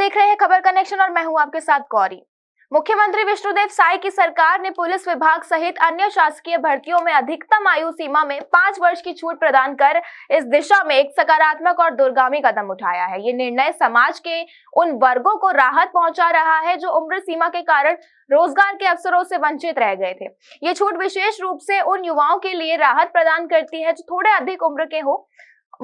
देख रहे हैं खबर कनेक्शन और मैं हूं आपके साथ गौरी। मुख्यमंत्री विष्णुदेव साय की सरकार ने पुलिस विभाग सहित अन्य शासकीय भर्तियों में अधिकतम आयु सीमा में 5 वर्ष की छूट प्रदान कर इस दिशा में एक सकारात्मक और दूरगामी कदम उठाया है। ये निर्णय समाज के उन वर्गों को राहत पहुंचा रहा है जो उम्र सीमा के कारण रोजगार के अवसरों से वंचित रह गए थे। ये छूट विशेष रूप से उन युवाओं के लिए राहत प्रदान करती है जो थोड़े अधिक उम्र के हो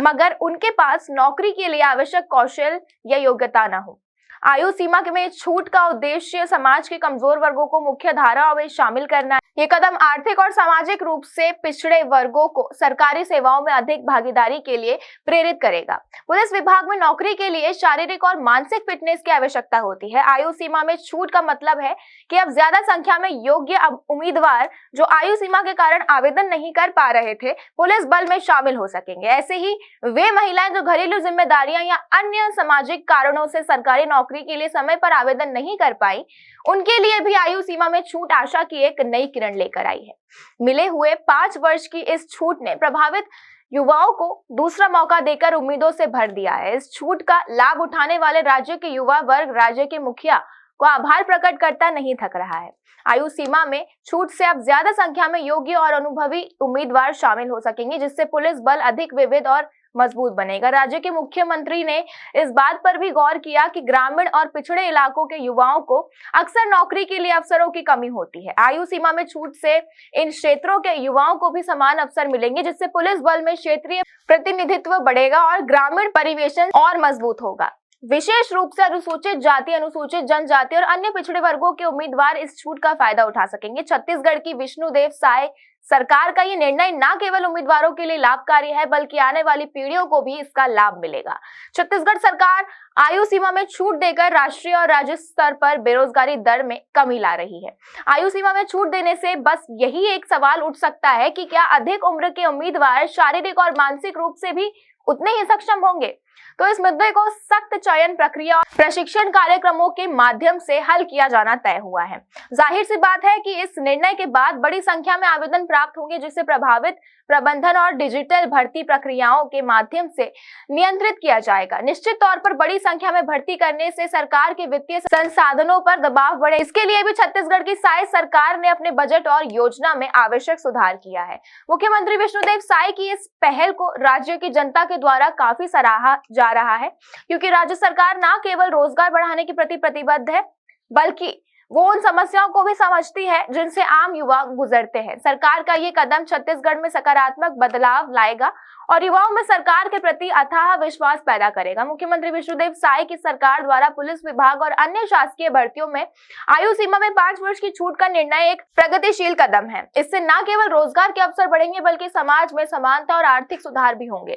मगर उनके पास नौकरी के लिए आवश्यक कौशल या योग्यता न हो। आयु सीमा में छूट का उद्देश्य समाज के कमजोर वर्गों को मुख्य धारा में शामिल करना है। ये कदम आर्थिक और सामाजिक रूप से पिछड़े वर्गों को सरकारी सेवाओं में अधिक भागीदारी के लिए प्रेरित करेगा। पुलिस विभाग में नौकरी के लिए शारीरिक और मानसिक फिटनेस की आवश्यकता होती है। आयु सीमा में छूट का मतलब है कि अब ज्यादा संख्या में योग्य उम्मीदवार जो आयु सीमा के कारण आवेदन नहीं कर पा रहे थे पुलिस बल में शामिल हो सकेंगे। ऐसे ही वे महिलाएं जो घरेलू जिम्मेदारियां या अन्य सामाजिक कारणों से सरकारी नौकरी के लिए समय पर आवेदन नहीं कर पाई, उनके लिए भी आयु सीमा में छूट आशा की एक नई किरण लेकर आई है। मिले हुए 5 वर्ष की इस छूट ने प्रभावित युवाओं को दूसरा मौका देकर उम्मीदों से भर दिया है। इस छूट का लाभ उठाने वाले राज्य के युवा वर्ग राज्य के मुखिया को आभार प्रकट करता नहीं थक रहा है। आयु सीमा में छूट से अब ज्यादा संख्या में योग्य और अनुभवी उम्मीदवार शामिल हो सकेंगे, जिससे पुलिस बल अधिक विविध और मजबूत बनेगा। राज्य के मुख्यमंत्री ने इस बात पर भी गौर किया कि ग्रामीण और पिछड़े इलाकों के युवाओं को अक्सर नौकरी के लिए अवसरों की कमी होती है। आयु सीमा में छूट से इन क्षेत्रों के युवाओं को भी समान अवसर मिलेंगे, जिससे पुलिस बल में क्षेत्रीय प्रतिनिधित्व बढ़ेगा और ग्रामीण परिवेशन और मजबूत होगा। विशेष रूप से अनुसूचित जाति, अनुसूचित जनजाति और अन्य पिछड़े वर्गों के उम्मीदवार इस छूट का फायदा उठा सकेंगे। छत्तीसगढ़ की विष्णुदेव साय सरकार का ये निर्णय न केवल उम्मीदवारों के लिए लाभकारी है बल्कि आने वाली पीढ़ियों को भी इसका लाभ मिलेगा। छत्तीसगढ़ सरकार आयु सीमा में छूट देकर राष्ट्रीय और राज्य स्तर पर बेरोजगारी दर में कमी ला रही है। आयु सीमा में छूट देने से बस यही एक सवाल उठ सकता है कि क्या अधिक उम्र के उम्मीदवार शारीरिक और मानसिक रूप से भी उतने ही सक्षम होंगे? तो इस मुद्दे को सख्त चयन प्रक्रिया और प्रशिक्षण कार्यक्रमों के माध्यम से हल किया जाना तय हुआ है। जाहिर सी बात है कि इस निर्णय के बाद बड़ी संख्या में आवेदन प्राप्त होंगे, जिसे प्रभावित प्रबंधन और डिजिटल भर्ती प्रक्रियाओं के माध्यम से नियंत्रित किया जाएगा। निश्चित तौर पर बड़ी संख्या में भर्ती करने से सरकार के वित्तीय संसाधनों पर दबाव बढ़े। इसके लिए भी छत्तीसगढ़ की साय सरकार ने अपने बजट और योजना में आवश्यक सुधार किया है। मुख्यमंत्री विष्णुदेव साय की इस पहल को राज्य की जनता के द्वारा काफी सराहा जा रहा है, क्योंकि राज्य सरकार न केवल रोजगार बढ़ाने के प्रति प्रतिबद्ध है बल्कि वो उन समस्याओं को भी समझती है जिनसे आम युवा गुजरते हैं। सरकार का ये कदम छत्तीसगढ़ में सकारात्मक बदलाव लाएगा और युवाओं में सरकार के प्रति अथाह विश्वास पैदा करेगा। मुख्यमंत्री विष्णुदेव साय की सरकार द्वारा पुलिस विभाग और अन्य शासकीय भर्तियों में आयु सीमा में 5 वर्ष की छूट का निर्णय एक प्रगतिशील कदम है। इससे न केवल रोजगार के अवसर बढ़ेंगे बल्कि समाज में समानता और आर्थिक सुधार भी होंगे।